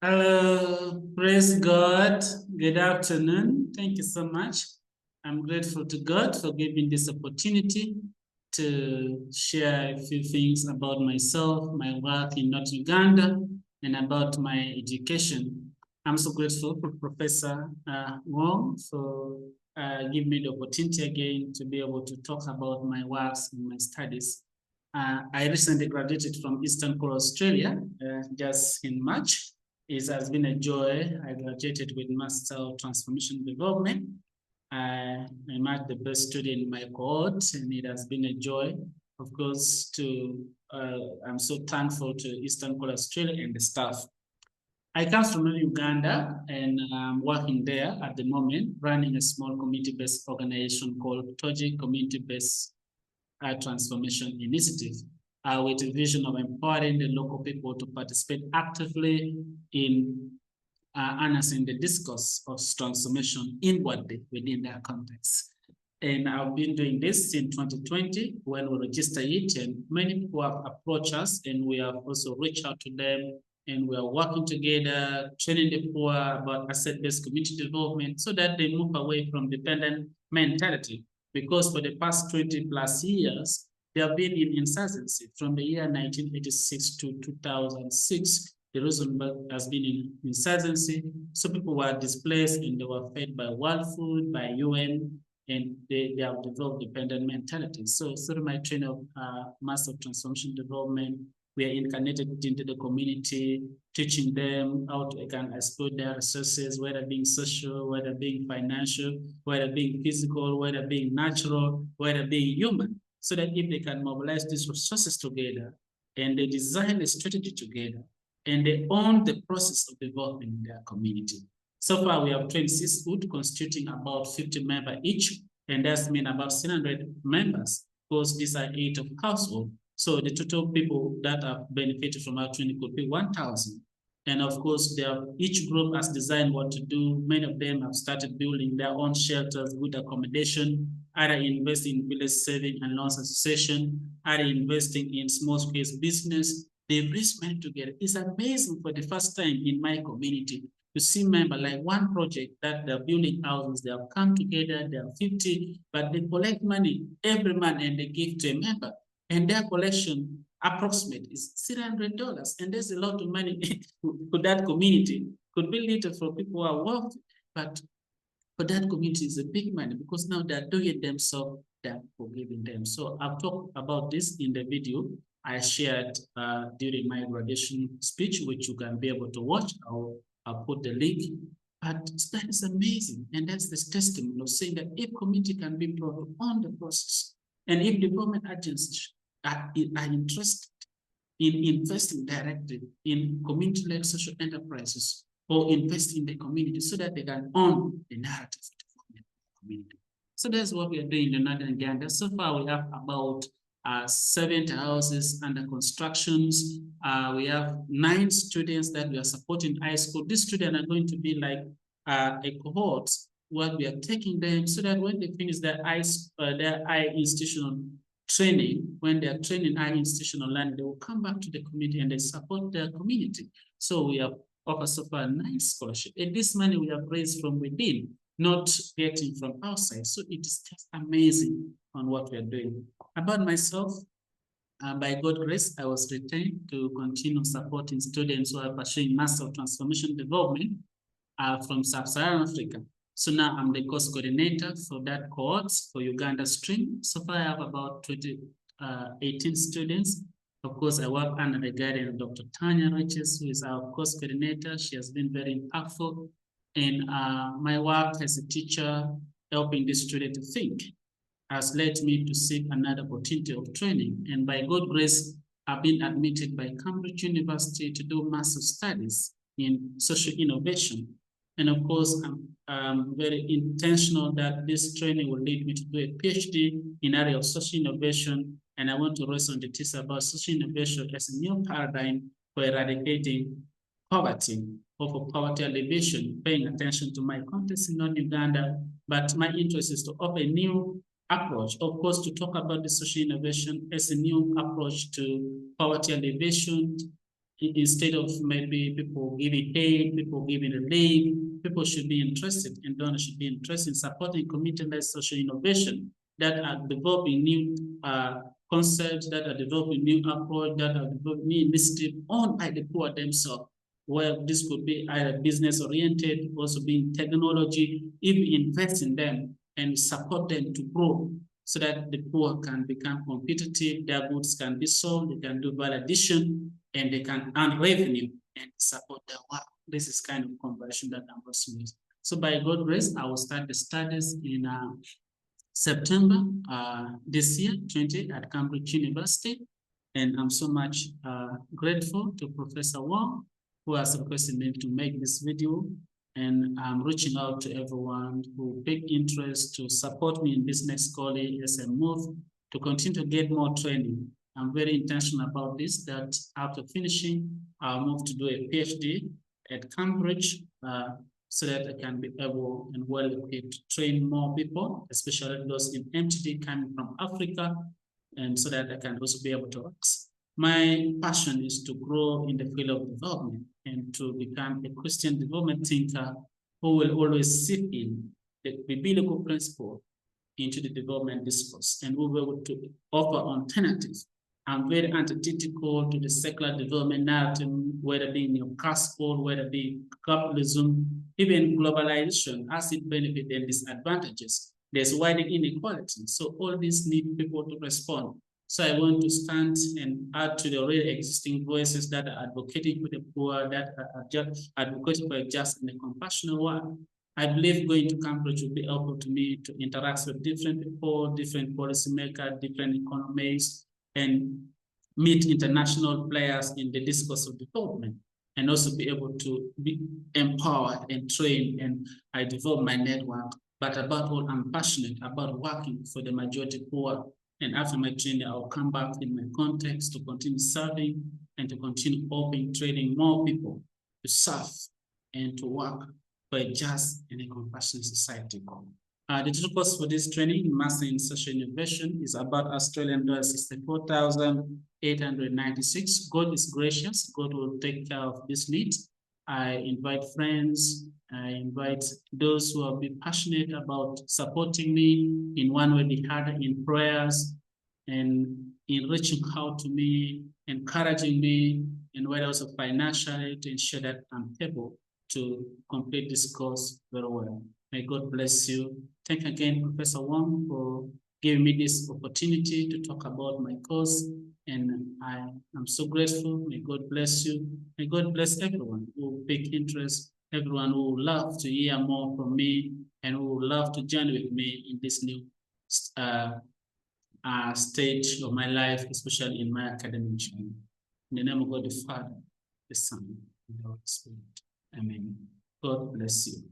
Hello, praise God. Good afternoon. Thank you so much. I'm grateful to God for giving this opportunity to share a few things about myself, my work in North Uganda, and about my education. I'm so grateful for Professor Wong for giving me the opportunity again to be able to talk about my works and my studies. I recently graduated from Eastern Core Australia just in March. It has been a joy. I graduated with Master of Transformation Development. I marked the best student in my cohort, and it has been a joy, of course, I'm so thankful to Eastern Core Australia and the staff. I come from Uganda and I'm working there at the moment, running a small community-based organization called Toji Community-Based Transformation Initiative, with a vision of empowering the local people to participate actively in harnessing the discourse of transformation inwardly within their context. And I've been doing this in 2020 when we registered it, and many people have approached us, and we have also reached out to them, and we are working together, training the poor about asset-based community development so that they move away from dependent mentality. Because for the past 20 plus years, they have been in insurgency from the year 1986 to 2006. The Rosenberg has been in insurgency. So people were displaced and they were fed by World Food, by UN, and they have developed dependent mentality. So through my training of Master of Transformation Development, we are incarnated into the community, teaching them how to exploit their resources, whether being social, whether being financial, whether being physical, whether being natural, whether being human, so that if they can mobilize these resources together and they design a strategy together and they own the process of developing their community. So far, we have trained 6 schools constituting about 50 members each, and that's mean about 700 members, because these are 8 of household. So the total people that have benefited from our training could be 1,000. And of course, each group has designed what to do. Many of them have started building their own shelters, good accommodation, either investing in village saving and loans association, either investing in small scale business. They've raised money together. It's amazing for the first time in my community to see members like one project that they're building houses, they have come together, they are 50, but they collect money every month and they give to a member. And their collection approximate is $300. And there's a lot of money for that community. Could be little for people who are wealthy, but for that community is a big money because now they're doing it themselves, they're forgiving them. So I've talked about this in the video I shared during my graduation speech, which you can be able to watch. I'll put the link. But that is amazing. And that's the testimony of saying that if community can be brought on the process, and if development agencies are interested in investing directly in community-led social enterprises or invest in the community so that they can own the narrative of development of the community. So that's what we are doing in Northern Uganda. So far, we have about 70 houses under constructions. We have 9 students that we are supporting high school. These students are going to be like a cohort where we are taking them so that when they finish their high institutional training, when they are training high institutional learning, they will come back to the community and they support their community. So we have offered so far 9 scholarships. And this money we have raised from within, not getting from outside. So it is just amazing on what we are doing. About myself, by God's grace, I was retained to continue supporting students who are pursuing Master of Transformation Development from Sub-Saharan Africa. So now I'm the course coordinator for that cohort for Uganda stream. So far I have about 18 students. Of course, I work under the guidance of Dr. Tanya Riches, who is our course coordinator. She has been very impactful. And my work as a teacher, helping the student to think, has led me to seek another opportunity of training. And by God's grace, I've been admitted by Cambridge University to do master's studies in social innovation. And of course, I'm very intentional that this training will lead me to do a PhD in area of social innovation. And I want to raise on the thesis about social innovation as a new paradigm for eradicating poverty or for poverty alleviation, paying attention to my context in North Uganda. But my interest is to offer a new approach, of course, to talk about the social innovation as a new approach to poverty alleviation instead of maybe people giving aid, people giving a link, people should be interested, and donors should be interested in supporting community-led social innovation that are developing new concepts, that are developing new approach, that are developing new initiative owned by the poor themselves. Well, this could be either business-oriented, also being technology, if we invest in them and support them to grow so that the poor can become competitive, their goods can be sold, they can do value addition, and they can earn revenue and support their work. This is kind of conversion that I'm pursuing. So by God's grace, I will start the studies in September this year, 20, at Cambridge University. And I'm so much grateful to Professor Wong, who has requested me to make this video. And I'm reaching out to everyone who take interest to support me in this next calling as I move to continue to get more training. I'm very intentional about this, that after finishing, I'll move to do a PhD at Cambridge so that I can be able and well equipped to train more people, especially those in MTD coming from Africa, and so that I can also be able to ask. My passion is to grow in the field of development and to become a Christian development thinker who will always seek in the biblical principle into the development discourse and who will be able to offer alternatives. I'm very antithetical to the secular development narrative, whether it be neoclassical, whether it be capitalism, even globalization, has its benefits and disadvantages. There's wide inequality. So all these need people to respond. So I want to stand and add to the already existing voices that are advocating for the poor, that are just advocating for a just and a compassionate world. I believe going to Cambridge will be helpful to me to interact with different people, different policymakers, different economies, and meet international players in the discourse of development, and also be able to be empowered and trained. And I develop my network. But above all, I'm passionate about working for the majority poor. And after my training, I'll come back in my context to continue serving and to continue helping, training more people to serve and to work for a just and a compassionate society. The total cost for this training, Master in Social Innovation, is about Australian dollars 64,896. God is gracious. God will take care of this need. I invite friends. I invite those who have been passionate about supporting me in one way or the other, in prayers and in reaching out to me, encouraging me, and whether also financially to ensure that I'm able to complete this course very well. May God bless you. Thank you again, Professor Wong, for giving me this opportunity to talk about my course. And I am so grateful. May God bless you. May God bless everyone who take interest, everyone who would love to hear more from me, and who would love to join with me in this new stage of my life, especially in my academic journey. In the name of God the Father, the Son, and the Holy Spirit. Amen. God bless you.